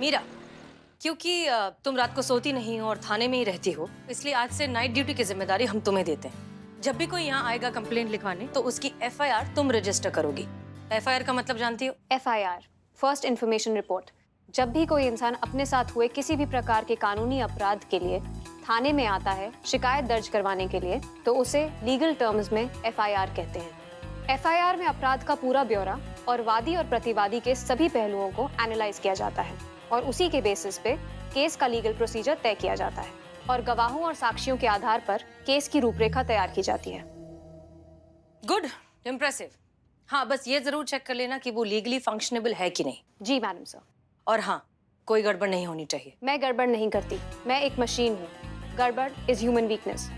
मीरा, क्योंकि तुम रात को सोती नहीं हो और थाने में ही रहती हो, इसलिए आज से नाइट ड्यूटी की जिम्मेदारी हम तुम्हें देते हैं। जब भी कोई यहाँ आएगा कंप्लेंट लिखवाने, तो उसकी एफआईआर तुम रजिस्टर करोगी। एफआईआर का मतलब जानती हो? FIR, first information report. जब भी कोई इंसान अपने साथ हुए किसी भी प्रकार के कानूनी अपराध के लिए थाने में आता है शिकायत दर्ज करवाने के लिए, तो उसे लीगल टर्म्स में एफआईआर कहते हैं। एफआईआर में अपराध का पूरा ब्यौरा और वादी और प्रतिवादी के सभी पहलुओं को एनालाइज किया जाता है और उसी के बेसिस पे केस का लीगल प्रोसीजर तय किया जाता है और गवाहों और साक्षियों के आधार पर केस की रूपरेखा तैयार की जाती है। Good, impressive. हाँ, बस ये जरूर चेक कर लेना कि वो लीगली फंक्शनेबल है कि नहीं। जी मैडम सर। और हाँ, कोई गड़बड़ नहीं होनी चाहिए। मैं गड़बड़ नहीं करती, मैं एक मशीन हूँ। गड़बड़ is human weakness.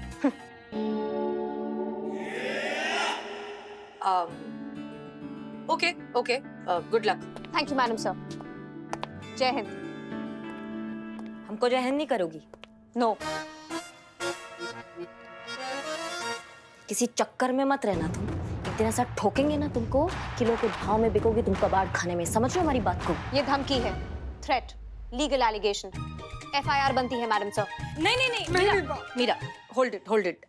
Okay okay, good luck. Thank you madam sir. जय हिंद। हमको जय हिंद नहीं करोगी? नो। किसी चक्कर में मत रहना तुम। एक दिन ऐसा ठोकेंगे ना तुमको, किलो के भाव में बिकोगी तुम कबाड़ खाने में। समझ रहे हो हमारी बात को? ये धमकी है, थ्रेट, लीगल एलिगेशन। एफआईआर बनती है मैडम सर। नहीं नहीं नहीं, मीरा, होल्ड इट।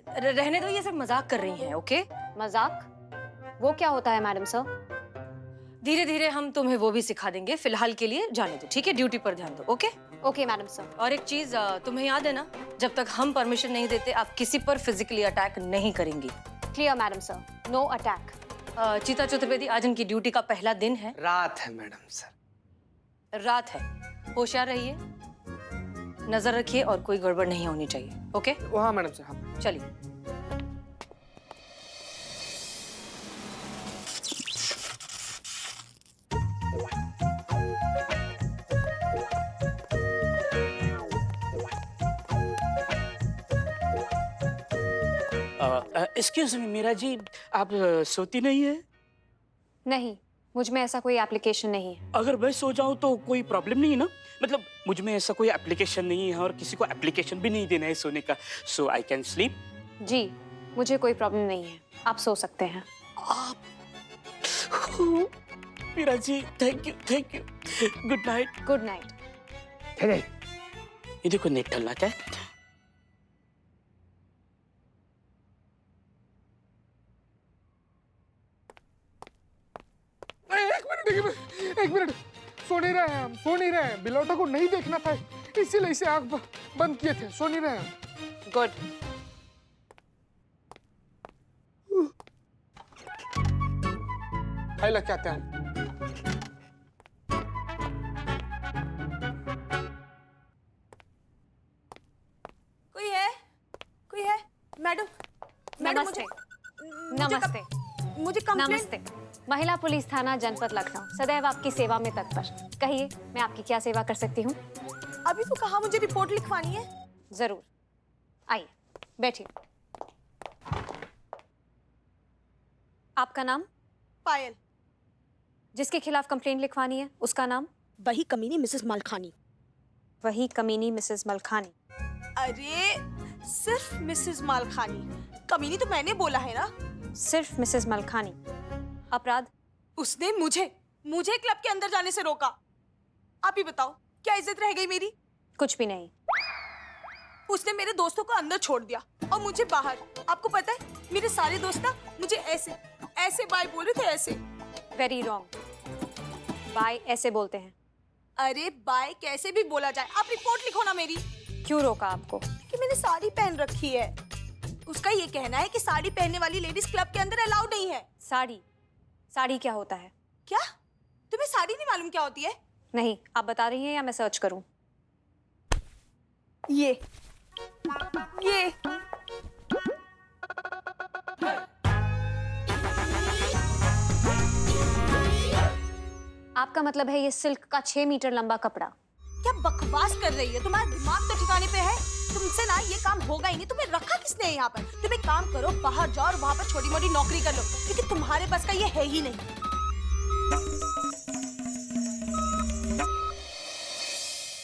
रहने दो, ये सब मजाक कर रही हैं, ओके? मजाक? वो क्या होता है मैडम सर? धीरे धीरे हम तुम्हें वो भी सिखा देंगे। फिलहाल के लिए जाने दो, ठीक है? ड्यूटी पर ध्यान दो, ओके? Okay madam sir. और एक चीज तुम्हें याद है ना, जब तक हम परमिशन नहीं देते आप किसी पर फिजिकली अटैक नहीं करेंगी। Clear madam sir, no attack. Cheeta Chaturvedi, आज इनकी ड्यूटी का पहला दिन है। रात है मैडम सर। रात है, होशियार रहिए, नजर रखिए और कोई गड़बड़ नहीं होनी चाहिए, ओके? हाँ मैडम सर, हाँ। चलिए। एक्सक्यूज मी मीरा जी, आप सोती नहीं है? नहीं, मुझ में ऐसा कोई एप्लीकेशन नहीं है। अगर मैं सो जाऊं तो कोई प्रॉब्लम नहीं है ना? मतलब मुझ में ऐसा कोई एप्लीकेशन नहीं है और किसी को एप्लीकेशन भी नहीं देना है सोने का, सो आई कैन स्लीप। जी, मुझे कोई प्रॉब्लम नहीं है, आप सो सकते हैं। Meera ji, thank you. Good night. Good night. ये देखो, नेट डलना क्या है? एक मिनट, सो नहीं रहे हैं, सो नहीं रहे हैं। बिलौटा को नहीं देखना था, इसीलिए इसे आंख बंद किए थे। सो नहीं रहे हैं। गुड। हाय लग क्या हैं? कोई है? मैडम, नमस्ते। नमस्ते। मुझे कंप्लेंट। नमस्ते। महिला पुलिस थाना जनपद लखनऊ सदैव आपकी सेवा में तत्पर। कहिए, मैं आपकी क्या सेवा कर सकती हूँ? अभी तो कहा मुझे रिपोर्ट लिखवानी है। जरूर, आइए बैठिए। आपका नाम? पायल। जिसके खिलाफ कंप्लेंट लिखवानी है उसका नाम? वही कमीनी मिसेस मलखानी। वही कमीनी मिसेस मलखानी। अरे सिर्फ मिसेस मलखानी, कमीनी तो मैंने बोला है ना। सिर्फ मिसेस मलखानी। अपराध? उसने मुझे क्लब के अंदर जाने से रोका। आप ही बताओ, क्या इज्जत रह गई मेरी? कुछ भी नहीं। उसने मेरे दोस्तों को अंदर छोड़ दिया और मुझे बाहर। आपको पता है, मेरे सारे दोस्त ना मुझे ऐसे बाय बोल रहे थे, ऐसे। Very wrong. बाय ऐसे बोलते हैं। अरे बाय कैसे भी बोला जाए। आप रिपोर्ट लिखो ना मेरी। क्यों रोका आपको? कि मैंने साड़ी पहन रखी है। उसका ये कहना है कि साड़ी पहनने वाली लेडीज क्लब के अंदर अलाउड नहीं है। साड़ी क्या होता है? क्या तुम्हें साड़ी नहीं मालूम क्या होती है? नहीं, आप बता रही हैं या मैं सर्च करूं? ये आपका मतलब है ये सिल्क का 6 मीटर लंबा कपड़ा? क्या बकवास कर रही है? तुम्हारा दिमाग तो ठिकाने पे है? तुमसे ना ये काम होगा ही नहीं। तुम्हें रखा किसने है यहाँ पर? तुम एक काम करो, बाहर जाओ और वहाँ पर छोटी मोटी नौकरी कर लो, क्योंकि तुम्हारे बस का ये है ही नहीं।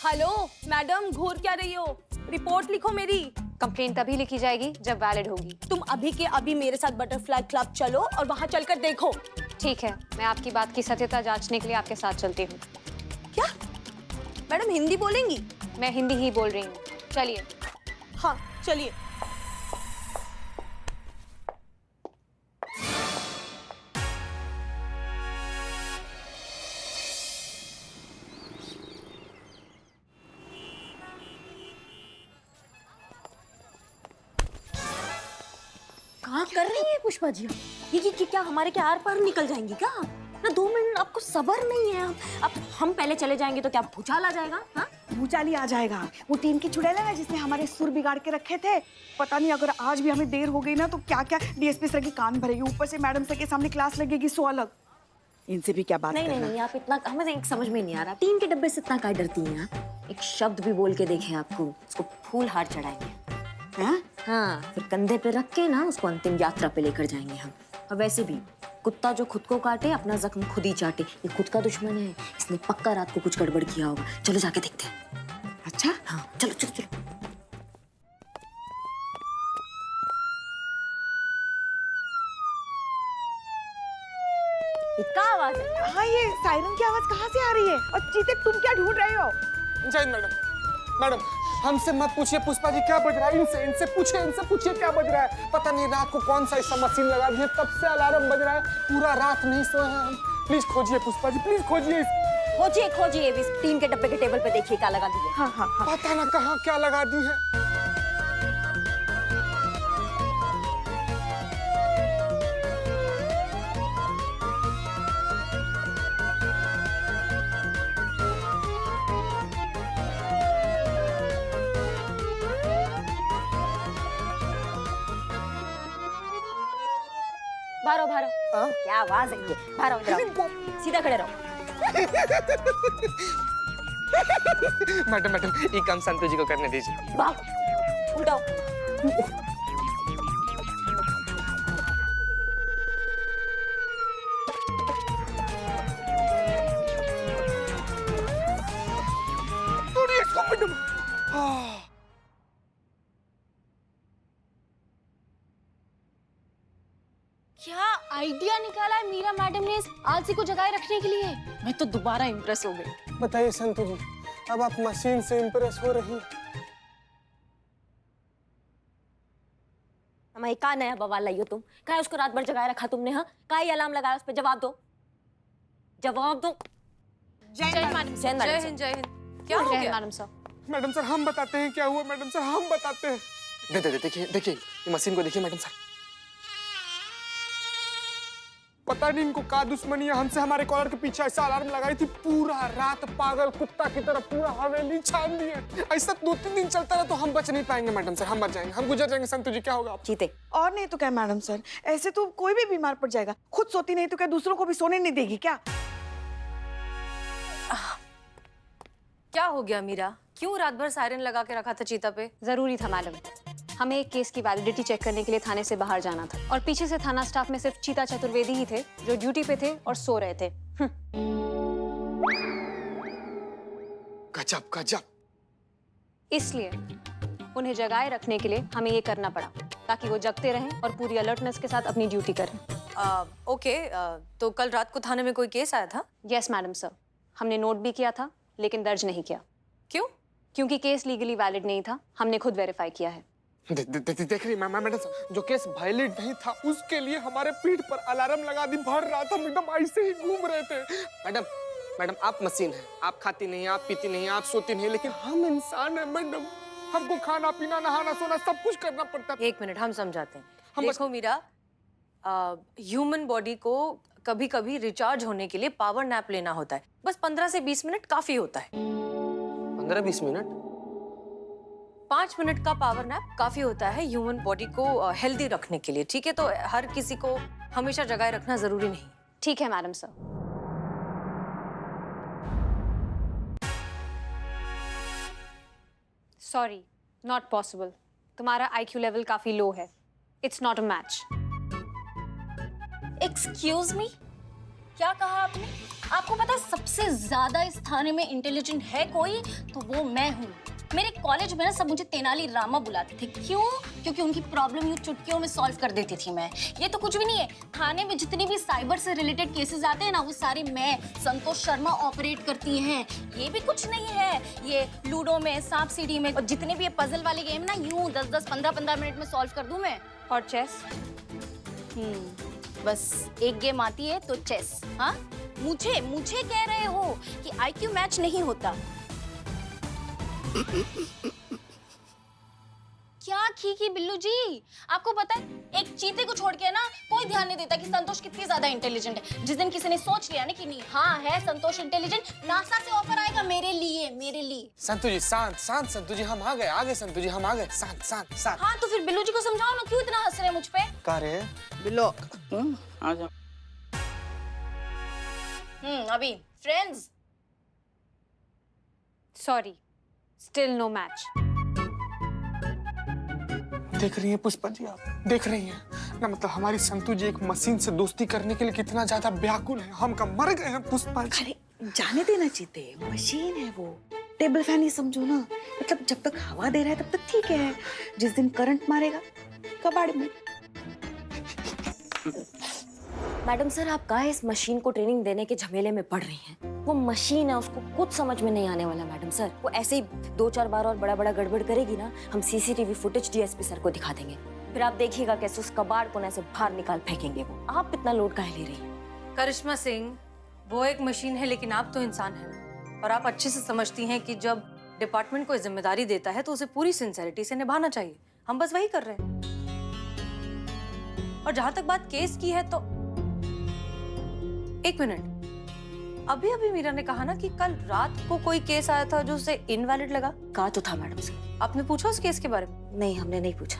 हेलो मैडम, घूर क्या रही हो? रिपोर्ट लिखो मेरी। कंप्लेंट तभी लिखी जाएगी जब वैलिड होगी। तुम अभी के अभी मेरे साथ बटरफ्लाई क्लब चलो और वहाँ चलकर देखो। ठीक है, मैं आपकी बात की सत्यता जांचने के लिए आपके साथ चलती हूँ। क्या मैडम हिंदी बोलेंगी? मैं हिंदी ही बोल रही हूँ, चलिए। हाँ चलिए। कहाँ कर रही है पुष्पा जी? ये क्या हमारे के आर पार निकल जाएंगी क्या? ना 2 मिनट आपको सब्र नहीं है। अब हम पहले चले जाएंगे तो क्या भूचाल आ जाएगा? हाँ, भूचाल ही आ जाएगा। वो टीम की चुड़ैल है ना जिसने हमारे सुर बिगाड़ के रखे थे। पता नहीं अगर आज भी हमें देर हो गई ना तो क्या क्या डीएसपी सर की कान भरेगी, ऊपर से मैडम सर के सामने क्लास लगेगी, सो अलग। इनसे भी क्या बात नहीं करना। नहीं नहीं, आप इतना हमें एक समझ में नहीं आ रहा। टीम के डब्बे से इतना काय डरती हैं आप? एक शब्द भी बोल के देखें आपको, उसको फूल हार चढ़ाएंगे। हैं? हाँ, फिर कंधे पे रख के ना उसको अंतिम यात्रा पे लेकर जाएंगे हम। और वैसे भी कुत्ता जो खुद को काटे अपना जख्म खुद ही चाटे, ये खुद का दुश्मन है। इसने पक्का रात को कुछ गड़बड़ किया होगा। चलो जाके देखते हैं। अच्छा हाँ चलो चलो चलो। ये क्या आवाज है? हाँ, ये सायरन की आवाज कहाँ से आ रही है? और चीते तुम क्या ढूंढ रहे हो? जय मैडम। मैडम हमसे मत पूछिए पुष्पा जी क्या बज रहा है, इनसे पूछिए क्या बज रहा है। पता नहीं रात को कौन सा ऐसा मशीन लगा दिया, तब से अलार्म बज रहा है, पूरा रात नहीं सोए हैं हम। प्लीज खोजिए पुष्पा जी, प्लीज खोजिए। खोजिए इस टीम के डब्बे के टेबल पे देखिए क्या लगा दिए। हाँ हाँ हाँ। पता ना कहाँ क्या लगा दी है। बारो क्या आवाज है ये? बारो इधर आओ। सीधा खड़े रहो। मैडम ये काम संतोष जी को करने दीजिए। भाग उल्टाओ। इसको मैडम। क्या आइडिया निकाला है मीरा मैडम ने इस आलसी को जगाए रखने के लिए। मैं तो दोबारा इम्प्रेस हो गई। बताइए संतोष जी, अब आप मशीन से इम्प्रेस हो रही हैं। हमारे का नया बवाल लाई हो तुम? क्या उसको रात भर जगाए रखा तुमने? हाँ, का ही अलार्म लगाया? उस पर जवाब दो। जय मैडम। जय हिंद जय हिंद। क्या हो गया? Madam sir. मैडम सर हम बताते हैं क्या हुआ, मैडम सर हम बताते हैं। देखिए ये मशीन को देखिए मैडम सर। पता नहीं इनको का दुश्मनी है, हमसे हमारे कॉलर के पीछे ऐसा अलार्म लगाई थी, पूरा रात पागल कुत्ता की तरह पूरा हवेली छान दी है। ऐसा 2-3 दिन चलता रहा तो हम बच नहीं पाएंगे मैडम सर, हम मर जाएंगे, हम गुजर जाएंगे। संतोष जी क्या होगा आप? चीते और नहीं तो क्या मैडम सर, ऐसे तो कोई भी बीमार पड़ जाएगा। खुद सोती नहीं तो क्या दूसरों को भी सोने नहीं देगी क्या? क्या हो गया मीरा? क्यों रात भर सायरन लगा के रखा था चीता पे? जरूरी था मैडम, हमें एक केस की वैलिडिटी चेक करने के लिए थाने से बाहर जाना था और पीछे से थाना स्टाफ में सिर्फ चीता चतुर्वेदी ही थे जो ड्यूटी पे थे और सो रहे थे। गजब गजब। इसलिए उन्हें जगाए रखने के लिए हमें ये करना पड़ा ताकि वो जगते रहें और पूरी अलर्टनेस के साथ अपनी ड्यूटी करें। ओके, तो कल रात को थाने में कोई केस आया था? यस मैडम सर, हमने नोट भी किया था लेकिन दर्ज नहीं किया। क्यों? क्योंकि केस लीगली वैलिड नहीं था, हमने खुद वेरीफाई किया है। देख रही मैडम सर, जो केस वैलिड नहीं था उसके लिए हमारे पीठ पर अलार्म लगा दी, भर रात हम एकदम ऐसे ही घूम रहे थे। मैडम आप मशीन हैं, आप खाती नहीं, आप पीती नहीं, आप सोती नहीं, लेकिन हम इंसान हैं मैडम, हमको खाना पीना नहाना सोना सब कुछ करना पड़ता है। एक मिनट हम समझाते हैं। देखो मीरा, ह्यूमन बॉडी को कभी कभी रिचार्ज होने के लिए पावर नैप लेना होता है। बस 15 से 20 मिनट काफी होता है। 15-20 मिनट? 5 मिनट का पावर नैप काफी होता है ह्यूमन बॉडी को हेल्दी रखने के लिए। ठीक है, तो हर किसी को हमेशा जगाए रखना जरूरी नहीं। ठीक है madam sir. Sorry, not possible. तुम्हारा IQ लेवल काफी लो है। It's not a match. Excuse me, क्या कहा आपने? आपको पता है सबसे ज्यादा इस थाने में इंटेलिजेंट है कोई तो वो मैं हूँ। मेरे कॉलेज में ना सब मुझे तेनाली रामा बुलाते थे। क्यों? क्योंकि उनकी प्रॉब्लम यूं चुटकियों में सॉल्व कर देती थी मैं। ये तो कुछ भी नहीं है। थाने में जितनी भी साइबर से रिलेटेड केसेस आते हैं ना, वो सारे मैं, संतोष शर्मा ऑपरेट करती हैं। ये भी कुछ नहीं है। ये लूडो में, सांप सीढ़ी में, और जितने भी ये पजल वाले गेम ना, यूं 10-10, 15-15 मिनट में सॉल्व कर दूं मैं। और चेस? बस एक गेम आती है तो चेस। हाँ, मुझे कह रहे हो कि IQ मैच नहीं होता? क्या खीकी बिल्लू जी, आपको पता है एक चीते को छोड़ के ना कोई ध्यान नहीं देता कि संतोष कितनी ज्यादा इंटेलिजेंट है। जिस दिन किसी ने सोच लिया ना कि नहीं, हाँ है संतोष इंटेलिजेंट, नासा से ऑफर आएगा मेरे लिए। संतु जी शांत शांत, संतु जी हम आ गए संतु जी हम आ गए, शांत शांत शांत। हाँ तो फिर बिल्लू जी को समझाओ ना, क्यों इतना हंस रहे हैं मुझ पे? का रे बिल्लो आ जा। अभी friends. Sorry, still no match. देख रही हैं पुष्पा जी, आप देख रही हैं ना, मतलब हमारी संतु जी एक मशीन से दोस्ती करने के लिए कितना ज्यादा व्याकुल है। हम कब मर गए हैं पुष्पा जी। अरे जाने देना चीते, मशीन है वो, टेबल फैन ही समझो ना। मतलब जब तक हवा दे रहा है तब तक ठीक है, जिस दिन करंट मारेगा कबाड़ में। मैडम सर, आप काहे इस मशीन को ट्रेनिंग देने के झमेले में पड़ रही हैं? वो मशीन है, उसको कुछ समझ में नहीं आने वाला मैडम सर। वो ऐसे ही 2-4 बार और बड़ा गड़बड़ करेगी ना, हम CCTV फुटेज DSP सर को दिखा देंगे। फिर आप देखिएगा कैसे उस कबाड़ को ना ऐसे बाहर निकाल फेंकेंगे वो। आप इतना लोड काहे ले रही हैं? करिश्मा सिंह, वो एक मशीन है लेकिन आप तो इंसान हैं ना, और आप अच्छे से समझती हैं कि जब डिपार्टमेंट कोई जिम्मेदारी देता है तो उसे पूरी सिंसेरिटी से निभाना चाहिए। हम बस वही कर रहे हैं। और जहां तक बात केस की है तो एक मिनट, अभी मीरा ने कहा ना कि कल रात को कोई केस आया था जो उसे इनवैलिड लगा। कहा तो था मैडम सर। आपने पूछा उस केस के बारे में? नहीं, हमने नहीं पूछा।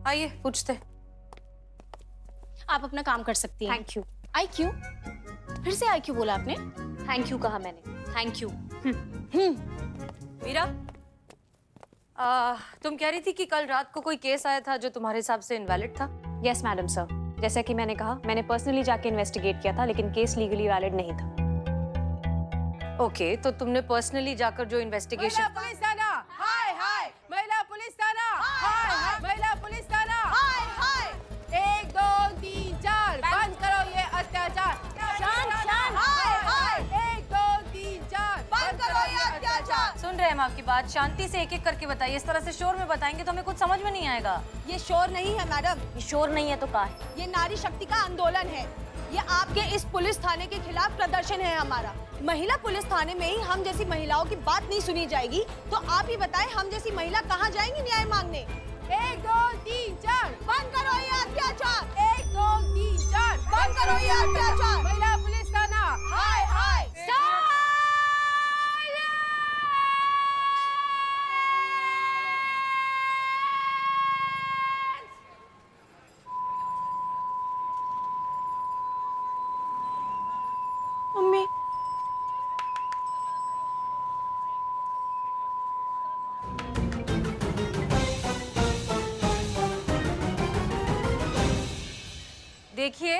आइए पूछते। आप अपना काम कर सकती हैं। Thank you. IQ? फिर से IQ बोला आपने? थैंक यू कहा मैंने। Thank you. मीरा, तुम कह रही थी कि कल रात को कोई केस आया था जो तुम्हारे हिसाब से इनवैलिड था? यस मैडम सर, जैसा कि मैंने कहा, मैंने पर्सनली जाके इन्वेस्टिगेट किया था, लेकिन केस लीगली वैलिड नहीं था। ओके, तो तुमने पर्सनली जाकर जो इन्वेस्टिगेशन। पुलिस थाना, हाय हाय। महिला पुलिस थाना, हाय हाय। महिला पुलिस थाना, हाय हाय। 1 2 3 4 बंद करो ये अत्याचार। शांत, हाय हाय। 1 2 3 4 बंद करो ये अत्याचार। सुन रहे हैं हम आपकी बात, शांति से एक एक करके बताइए। इस तरह से शोर में बताएंगे तो हमें कुछ समझ में नहीं आएगा। ये शोर नहीं है मैडम, ये शोर नहीं है तो का है? ये नारी शक्ति का आंदोलन है। ये आपके इस पुलिस थाने के खिलाफ प्रदर्शन है हमारा। महिला पुलिस थाने में ही हम जैसी महिलाओं की बात नहीं सुनी जाएगी तो आप ही बताएं, हम जैसी महिला कहाँ जाएंगी न्याय मांगने? 1 2 3 4 बंद करो ये अत्याचार। 1 2 3 4 बंद करो ये अत्याचार। महिला पुलिस थाना, हाय हाय। मम्मी, देखिए,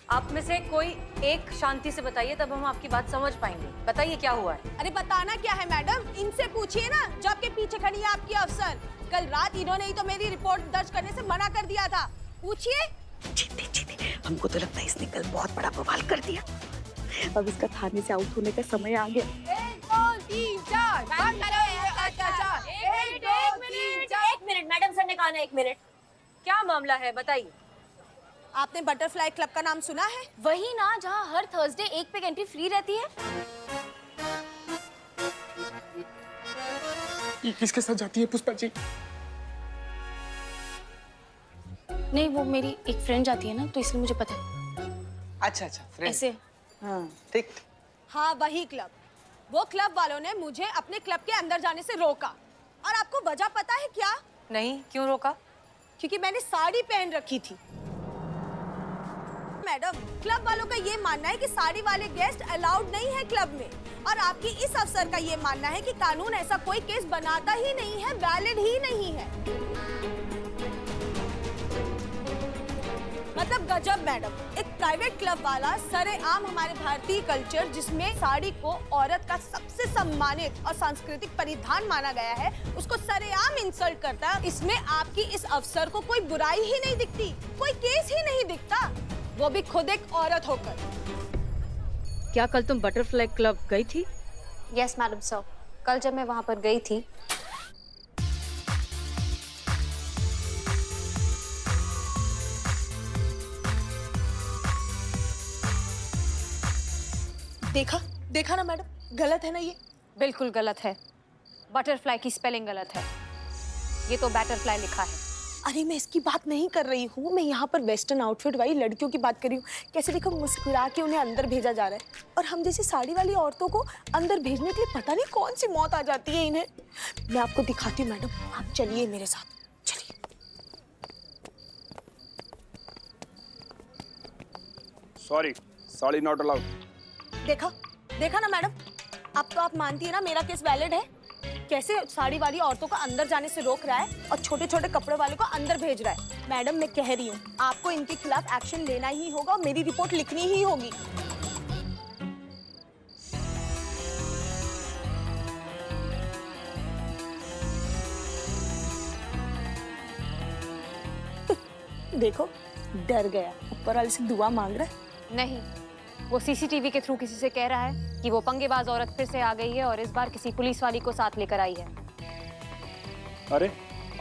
आप में से कोई एक शांति से बताइए, तब हम आपकी बात समझ पाएंगे। बताइए क्या हुआ है? अरे बताना क्या है मैडम, इनसे पूछिए ना, जो आपके पीछे खड़ी है आपकी अफसर। कल रात इन्होंने ही तो मेरी रिपोर्ट दर्ज करने से मना कर दिया था। पूछिए। जीते, हमको तो लगता है इसने कल बहुत बड़ा बवाल कर दिया। अब इसका थाने से आउट होने का समय आ गया। 1 2 3 4 बंद करो ये अत्याचार। 1 2 3 4। 1 मिनट, मैडम सर ने कहा ना 1 मिनट। क्या मामला है बताइए। आपने बटरफ्लाई क्लब का नाम सुना है? वही ना, जहाँ हर थर्सडे एक पे एंट्री फ्री रहती है। ये किसके साथ जाती है पुष्पा जी? नहीं, वो मेरी एक फ्रेंड जाती है ना, तो इसलिए मुझे पता है। अच्छा फ्रेंड। ऐसे। हाँ ठीक। हाँ वही क्लब। वो क्लब वालों ने मुझे अपने क्लब के अंदर जाने से रोका। और आपको वजह पता है क्या? नहीं, क्यों रोका? क्योंकि मैंने साड़ी पहन रखी थी। मैडम, क्लब वालों का ये मानना है कि साड़ी वाले गेस्ट अलाउड नहीं है क्लब में, और आपकी इस अफसर का ये मानना है कि कानून ऐसा कोई केस बनाता ही नहीं है, वैलिड ही नहीं है। मतलब गजब मैडम, एक प्राइवेट क्लब वाला सरेआम हमारे भारतीय कल्चर जिसमें साड़ी को औरत का सबसे सम्मानित और सांस्कृतिक परिधान माना गया है, उसको सरेआम इंसल्ट करता है। इसमें आपकी इस अफसर को कोई बुराई ही नहीं दिखती, कोई केस ही नहीं दिखता, वो भी खुद एक औरत होकर। क्या कल तुम बटरफ्लाई क्लब गई थी? यस मैडम सर, कल जब मैं वहां पर गई थी देखा ना मैडम, गलत है ना ये? बिल्कुल गलत है। बटरफ्लाई की स्पेलिंग गलत है, ये तो बैटरफ्लाई लिखा है। अरे मैं इसकी बात नहीं कर रही हूँ, मैं यहाँ पर वेस्टर्न आउटफिट वाली लड़कियों की बात कर रही हूँ। कैसे देखो मुस्कुरा के उन्हें अंदर भेजा जा रहा है, और हम जैसी साड़ी वाली औरतों को अंदर भेजने के लिए पता नहीं कौन सी मौत आ जाती है इन्हें। मैं आपको दिखाती हूँ मैडम, आप चलिए मेरे साथ, चलिए। Sorry, sari not allowed. देखा ना मैडम, अब तो आप मानती है ना मेरा केस वैलिड है। कैसे साड़ी वाली औरतों को अंदर जाने से रोक रहा है और छोटे छोटे कपड़े वाले को अंदर भेज रहा है। मैडम मैं कह रही हूँ, आपको इनके खिलाफ एक्शन लेना ही होगा और मेरी रिपोर्ट लिखनी ही होगी। देखो डर गया, ऊपर वाले से दुआ मांग रहा है। नहीं, वो सीसीटीवी के थ्रू किसी से कह रहा है कि वो पंगेबाज औरत फिर से आ गई है और इस बार किसी पुलिस वाली को साथ लेकर आई है। अरे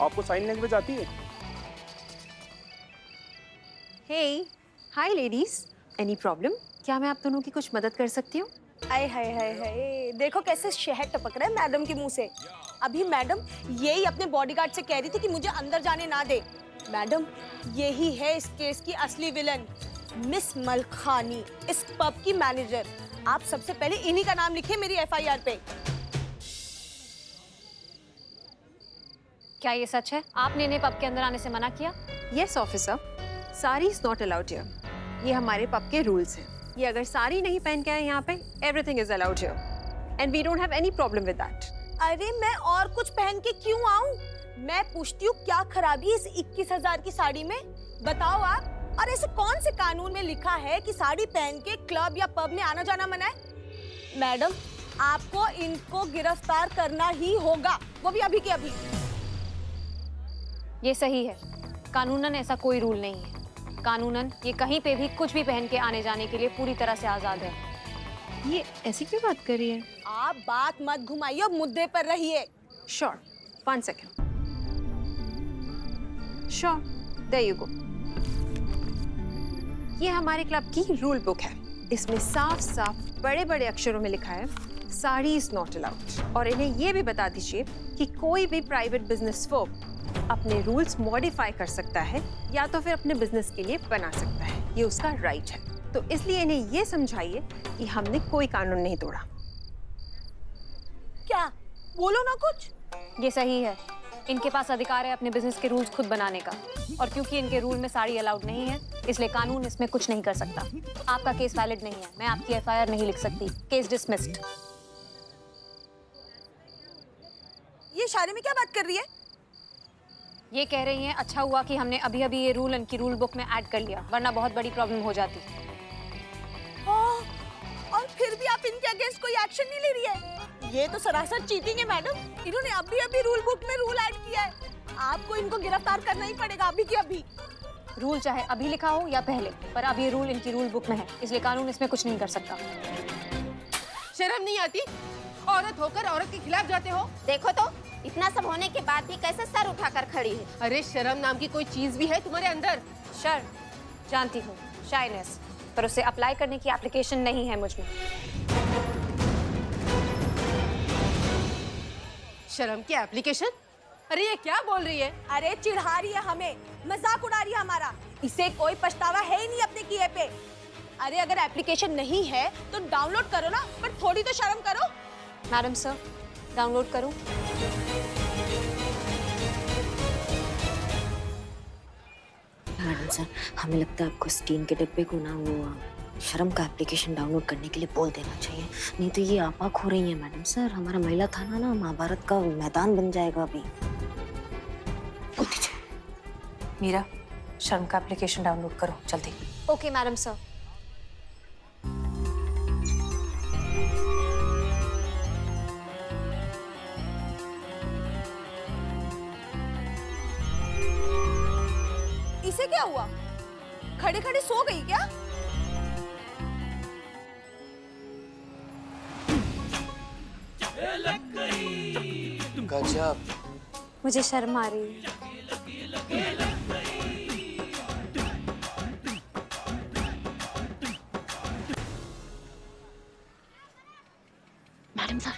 आपको साइन लैंग्वेज आती है? Hey, hi ladies. Any problem? क्या मैं आप दोनों की कुछ मदद कर सकती हूँ? आए हाय हाय हाय, देखो कैसे शहद टपक रहा है मैडम के मुंह से। अभी मैडम यही अपने बॉडीगार्ड से कह रही थी कि मुझे अंदर जाने ना दे। मैडम यही है इस केस की असली विलन, मिस मलखानी, इस पब की मैनेजर। आप सबसे पहले इन्हीं का नाम लिखिए मेरी एफआईआर पे। क्या ये सच है? आपने इन्हें पब के अंदर आने से मना किया? Yes, officer. Sari is not allowed here. ये हमारे पब के रूल्स हैं। ये अगर साड़ी नहीं पहन के आए यहाँ पे, everything is allowed here. And we don't have any problem with that. अरे मैं और कुछ पहन के क्यों आऊं? मैं पूछती हूँ क्या खराबी है इस 21,000 की साड़ी में? बताओ आप। और ऐसे कौन से कानून में लिखा है कि साड़ी पहन के क्लब या पब में आना जाना मना है? मैडम आपको इनको गिरफ्तार करना ही होगा, वो भी अभी के अभी। ये सही है, कानूनन ऐसा कोई रूल नहीं है। कानूनन ये कहीं पे भी कुछ भी पहन के आने जाने के लिए पूरी तरह से आजाद है। ये ऐसी क्यों बात कर रही है? आप बात मत घुमाइए, मुद्दे पर रहिए। Sure. 1 second. Sure. There you go. ये हमारे क्लब की रूल बुक है। इसमें साफ साफ बड़े बड़े अक्षरों में लिखा है साड़ी इज नॉट अलाउड। और इन्हें ये भी बता दीजिए कि कोई भी प्राइवेट बिजनेस फर्म अपने रूल्स मॉडिफाई कर सकता है या तो फिर अपने बिजनेस के लिए बना सकता है, ये उसका राइट है। तो इसलिए इन्हें ये समझाइए कि हमने कोई कानून नहीं तोड़ा। क्या बोलो ना कुछ। ये सही है, इनके पास अधिकार है अपने बिजनेस के रूल्स खुद बनाने का, और क्योंकि इनके रूल में साड़ी अलाउड नहीं है इसलिए कानून इसमें कुछ नहीं कर सकता। आपका केस वैलिड नहीं है, मैं आपकी एफआईआर नहीं लिख सकती। Case dismissed. ये इशारे में क्या बात कर रही है? ये कह रही हैं अच्छा हुआ कि हमने अभी अभी ये रूल इनकी रूल बुक में ऐड कर लिया, वरना बहुत बड़ी प्रॉब्लम हो जाती। और फिर भी आप इनके अगेंस्ट कोई एक्शन नहीं ले रही है? ये तो सरासर चीटिंग है मैडम। इन्होंने अभी अभी रूल बुक में रूल ऐड किया है, आपको इनको गिरफ्तार करना ही पड़ेगा अभी के अभी। रूल चाहे अभी लिखा हो या पहले, पर अब ये रूल इनकी रूल बुक में है, इसलिए कानून इसमें कुछ नहीं कर सकता। शर्म नहीं आती? औरत होकर औरत के खिलाफ जाते हो? देखो तो, इतना सब होने के बाद भी कैसे सर उठाकर खड़ी है। अरे शर्म नाम की कोई चीज भी है तुम्हारे अंदर? शर्म जानती हूँ, शाइनेस, पर उसे अप्लाई करने की एप्लीकेशन नहीं है मुझ में। शर्म की एप्लीकेशन? अरे ये क्या बोल रही है? अरे चिढ़ा रही है हमें, मजाक उड़ा रही है हमारा। इसे कोई पछतावा है ही नहीं अपने किए पे। अरे अगर एप्लीकेशन नहीं है तो डाउनलोड करो ना, पर थोड़ी तो शर्म करो। मैडम सर, डाउनलोड करूं? मैडम सर, हमें लगता है आपको स्टीन के डिब्बे को ना वो शर्म का एप्लीकेशन डाउनलोड करने के लिए बोल देना चाहिए, नहीं तो ये आपाक हो रही है मैडम सर। हमारा महिला थाना ना महाभारत का मैदान बन जाएगा अभी। मीरा, शर्म का एप्लीकेशन डाउनलोड करो जल्दी। Okay madam sir. इसे क्या हुआ? खड़े खड़े सो गई क्या? गजब। मुझे शर्म आ रही है। मैडम सर,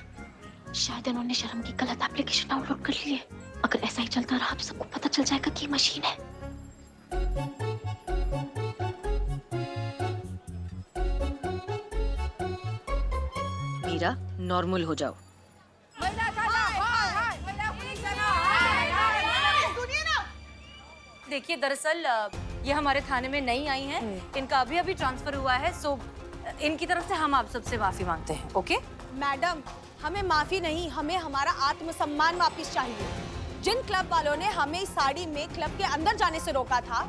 शायद इन्होंने शर्म की गलत एप्लीकेशन डाउनलोड कर ली है। अगर ऐसा ही चलता रहा तो सबको पता चल जाएगा कि ये मशीन है। मीरा, नॉर्मल हो जाओ। देखिए दरअसल ये हमारे थाने में नई आई हैं। इनका अभी अभी ट्रांसफर हुआ है, सो इनकी तरफ से हम आप सबसे माफी मांगते हैं। ओके मैडम, हमें माफी नहीं, हमें हमारा आत्मसम्मान वापस चाहिए। जिन क्लब वालों ने हमें इस साड़ी में क्लब के अंदर जाने से रोका था,